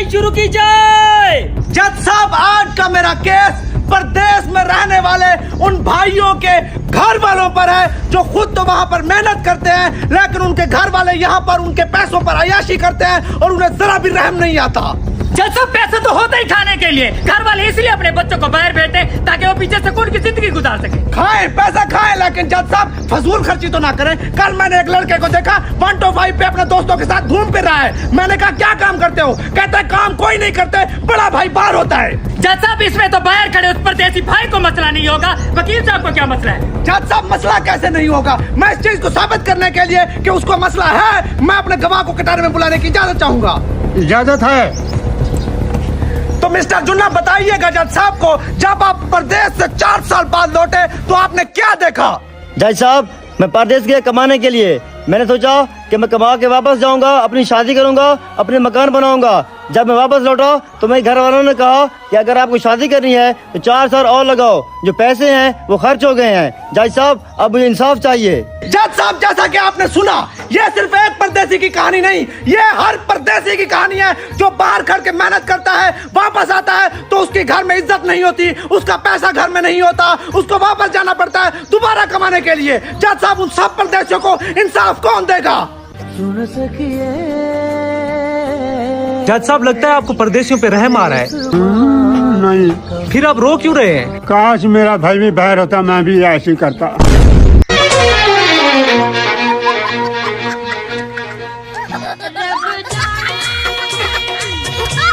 कार्रवाई शुरू की जाए। जज साहब, आज का मेरा केस प्रदेश में रहने वाले उन भाइयों के घर वालों पर है जो खुद तो वहां पर मेहनत करते हैं, लेकिन उनके घर वाले यहाँ पर उनके पैसों पर अय्याशी करते हैं और उन्हें जरा भी रहम नहीं आता। जज साहब, पैसे तो होते ही खाने के लिए, घर वाले इसलिए अपने बच्चों को बाहर भेजते ताकि वो पीछे से उनकी जिंदगी गुजार सके। खाएं, पैसा खाएं, लेकिन जज साहब फजूल खर्ची तो ना करें। कल मैंने एक लड़के को देखा 125 पे अपने दोस्तों के साथ घूम फिर रहा है। मैंने कहा क्या काम करते हो? कहते हैं काम कोई नहीं करते, बड़ा भाई बाहर होता है। जज साहब, इसमें तो बाहर खड़े उस परदेसी भाई को मसला नहीं होगा, वकील साहब को क्या मसला है? जज साहब, मसला कैसे नहीं होगा? मैं इस चीज को साबित करने के लिए कि उसको मसला है, मैं अपने गवाह को कटारे में बुलाने की इजाजत चाहूंगा। इजाजत है। तो मिस्टर जुन्ना, बताइएगा जज साहब को, जब आप प्रदेश से 4 साल बाद लौटे तो आपने क्या देखा? जज साहब, मैं परदेश गया कमाने के लिए। मैंने सोचा कि मैं कमा के वापस जाऊंगा, अपनी शादी करूंगा, अपने मकान बनाऊंगा। जब मैं वापस लौटा तो मेरे घर वालों ने कहा कि अगर आपको शादी करनी है तो 4 साल और लगाओ, जो पैसे हैं वो खर्च हो गए हैं। जज साहब, अब मुझे इंसाफ चाहिए। जज साहब, जैसा कि आपने सुना, ये सिर्फ एक परदेसी की कहानी नहीं, ये हर परदेसी की कहानी है जो बाहर खड़ के मेहनत करता है, वापस आता है तो उसके घर में इज्जत नहीं होती, उसका पैसा घर में नहीं होता, उसको वापस जाना पड़ता है दोबारा कमाने के लिए। जज साहब, उन सब परदेसियों को इंसाफ कौन देगा? जज साहब, लगता है आपको परदेशियों पे रहम आ रहा है। नहीं, फिर आप रो क्यों रहे हैं? काश मेरा भाई भी बाहर होता, मैं भी ऐसे ही करता।